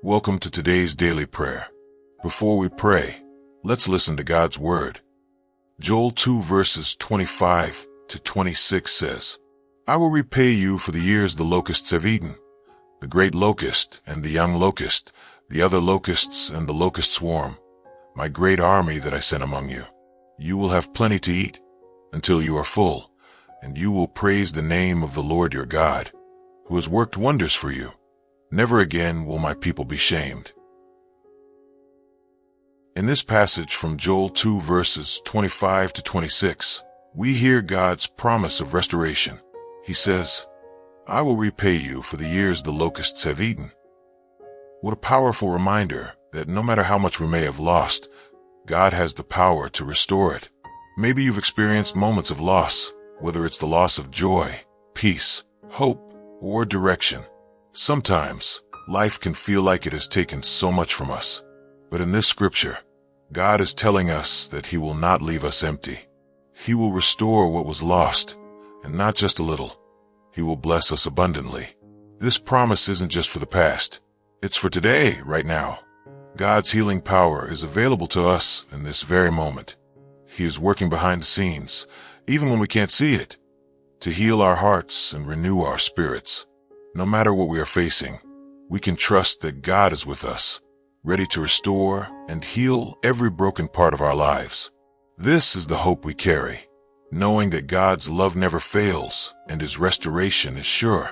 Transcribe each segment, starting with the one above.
Welcome to today's daily prayer. Before we pray, let's listen to God's word. Joel 2 verses 25 to 26 says, I will repay you for the years the locusts have eaten, the great locust and the young locust, the other locusts and the locust swarm, my great army that I sent among you. You will have plenty to eat until you are full, and you will praise the name of the Lord your God, who has worked wonders for you. Never again will my people be shamed. In this passage from Joel 2 verses 25 to 26, we hear God's promise of restoration. He says, I will repay you for the years the locusts have eaten. What a powerful reminder that no matter how much we may have lost, God has the power to restore it. Maybe you've experienced moments of loss, whether it's the loss of joy, peace, hope, or direction. Sometimes, life can feel like it has taken so much from us. But in this scripture, God is telling us that He will not leave us empty. He will restore what was lost, and not just a little. He will bless us abundantly. This promise isn't just for the past. It's for today, right now. God's healing power is available to us in this very moment. He is working behind the scenes, even when we can't see it, to heal our hearts and renew our spirits. No matter what we are facing, we can trust that God is with us, ready to restore and heal every broken part of our lives. This is the hope we carry, knowing that God's love never fails and His restoration is sure.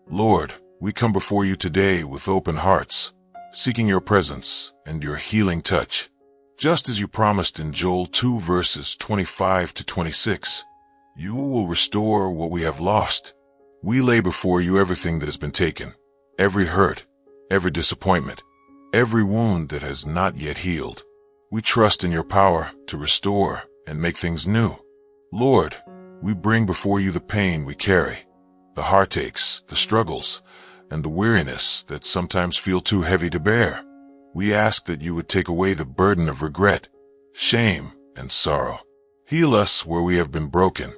Lord, we come before you today with open hearts, seeking your presence and your healing touch. Just as you promised in Joel 2 verses 25 to 26, you will restore what we have lost. We lay before you everything that has been taken, every hurt, every disappointment, every wound that has not yet healed. We trust in your power to restore and make things new. Lord, we bring before you the pain we carry, the heartaches, the struggles, and the weariness that sometimes feel too heavy to bear. We ask that you would take away the burden of regret, shame, and sorrow. Heal us where we have been broken,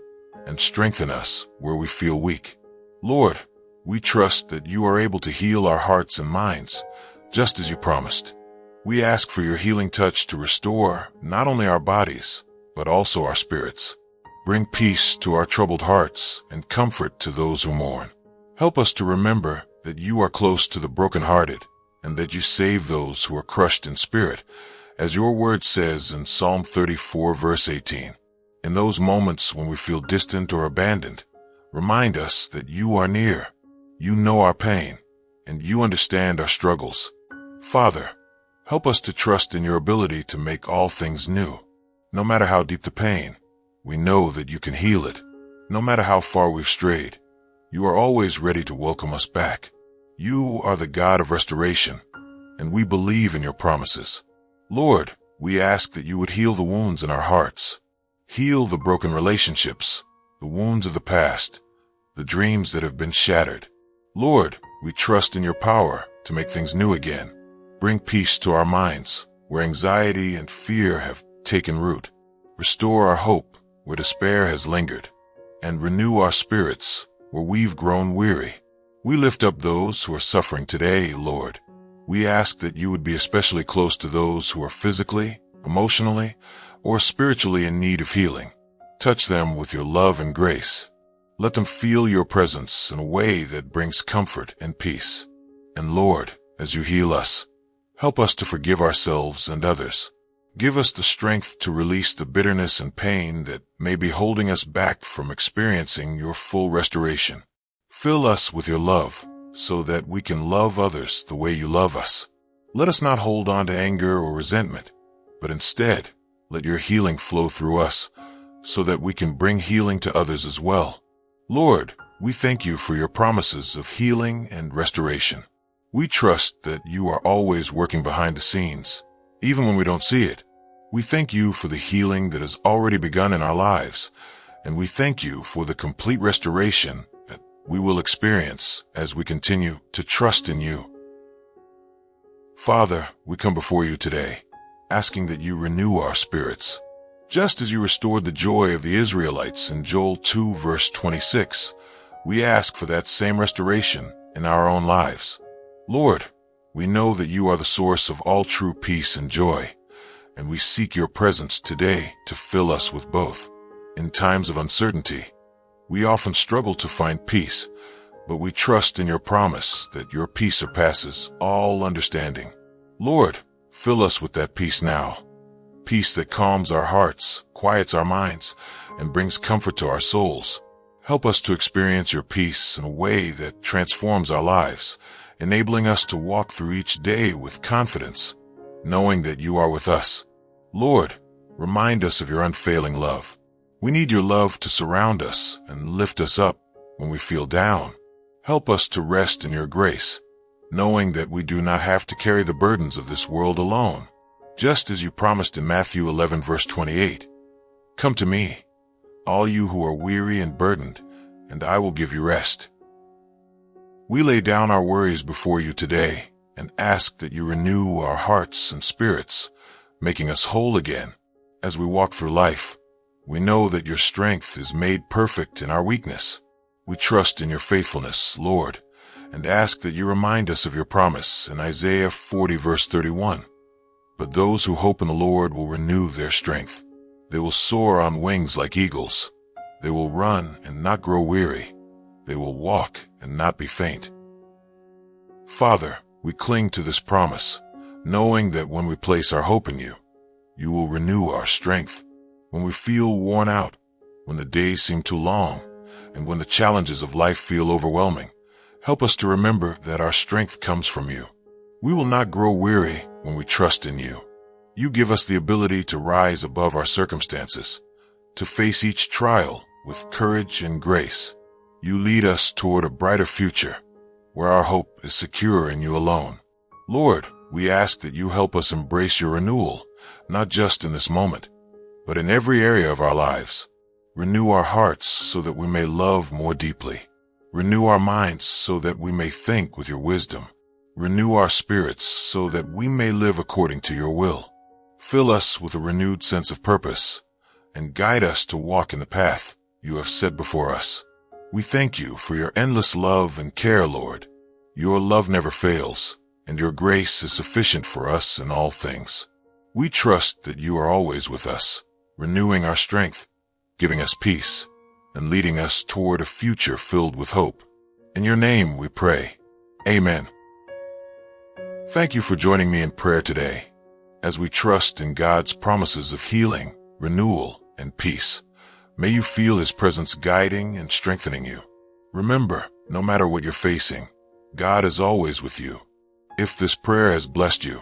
and strengthen us where we feel weak. Lord, we trust that you are able to heal our hearts and minds, just as you promised. We ask for your healing touch to restore not only our bodies, but also our spirits. Bring peace to our troubled hearts and comfort to those who mourn. Help us to remember that you are close to the brokenhearted and that you save those who are crushed in spirit, as your word says in Psalm 34 verse 18. In those moments when we feel distant or abandoned, remind us that you are near, you know our pain, and you understand our struggles. Father, help us to trust in your ability to make all things new. No matter how deep the pain, we know that you can heal it. No matter how far we've strayed, you are always ready to welcome us back. You are the God of restoration, and we believe in your promises. Lord, we ask that you would heal the wounds in our hearts. Heal the broken relationships, the wounds of the past, the dreams that have been shattered. Lord, we trust in your power to make things new again. Bring peace to our minds where anxiety and fear have taken root. Restore our hope where despair has lingered, and renew our spirits where we've grown weary. We lift up those who are suffering today, Lord. We ask that you would be especially close to those who are physically, emotionally, or spiritually in need of healing. Touch them with your love and grace. Let them feel your presence in a way that brings comfort and peace. And Lord, as you heal us, help us to forgive ourselves and others. Give us the strength to release the bitterness and pain that may be holding us back from experiencing your full restoration. Fill us with your love so that we can love others the way you love us. Let us not hold on to anger or resentment, but instead, let your healing flow through us so that we can bring healing to others as well. Lord, we thank you for your promises of healing and restoration. We trust that you are always working behind the scenes, even when we don't see it. We thank you for the healing that has already begun in our lives, and we thank you for the complete restoration that we will experience as we continue to trust in you. Father, we come before you today, asking that you renew our spirits. Just as you restored the joy of the Israelites in Joel 2 verse 26, we ask for that same restoration in our own lives. Lord, we know that you are the source of all true peace and joy, and we seek your presence today to fill us with both. In times of uncertainty, we often struggle to find peace, but we trust in your promise that your peace surpasses all understanding. Lord, fill us with that peace now. Peace that calms our hearts, quiets our minds, and brings comfort to our souls. Help us to experience your peace in a way that transforms our lives, enabling us to walk through each day with confidence, knowing that you are with us. Lord, remind us of your unfailing love. We need your love to surround us and lift us up when we feel down. Help us to rest in your grace, knowing that we do not have to carry the burdens of this world alone. Just as you promised in Matthew 11 verse 28, "Come to me, all you who are weary and burdened, and I will give you rest." We lay down our worries before you today and ask that you renew our hearts and spirits, making us whole again. As we walk through life, we know that your strength is made perfect in our weakness. We trust in your faithfulness, Lord, and ask that you remind us of your promise in Isaiah 40 verse 31. But those who hope in the Lord will renew their strength. They will soar on wings like eagles. They will run and not grow weary. They will walk and not be faint. Father, we cling to this promise, knowing that when we place our hope in you, you will renew our strength. When we feel worn out, when the days seem too long, and when the challenges of life feel overwhelming, help us to remember that our strength comes from you. We will not grow weary when we trust in you. You give us the ability to rise above our circumstances, to face each trial with courage and grace. You lead us toward a brighter future, where our hope is secure in you alone. Lord, we ask that you help us embrace your renewal, not just in this moment, but in every area of our lives. Renew our hearts so that we may love more deeply. Renew our minds so that we may think with your wisdom. Renew our spirits so that we may live according to your will. Fill us with a renewed sense of purpose, and guide us to walk in the path you have set before us. We thank you for your endless love and care, Lord. Your love never fails, and your grace is sufficient for us in all things. We trust that you are always with us, renewing our strength, giving us peace, and leading us toward a future filled with hope. In your name we pray. Amen. Thank you for joining me in prayer today, as we trust in God's promises of healing, renewal, and peace. May you feel his presence guiding and strengthening you. Remember, no matter what you're facing, God is always with you. If this prayer has blessed you,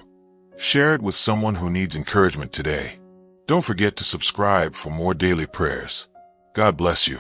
share it with someone who needs encouragement today. Don't forget to subscribe for more daily prayers. God bless you.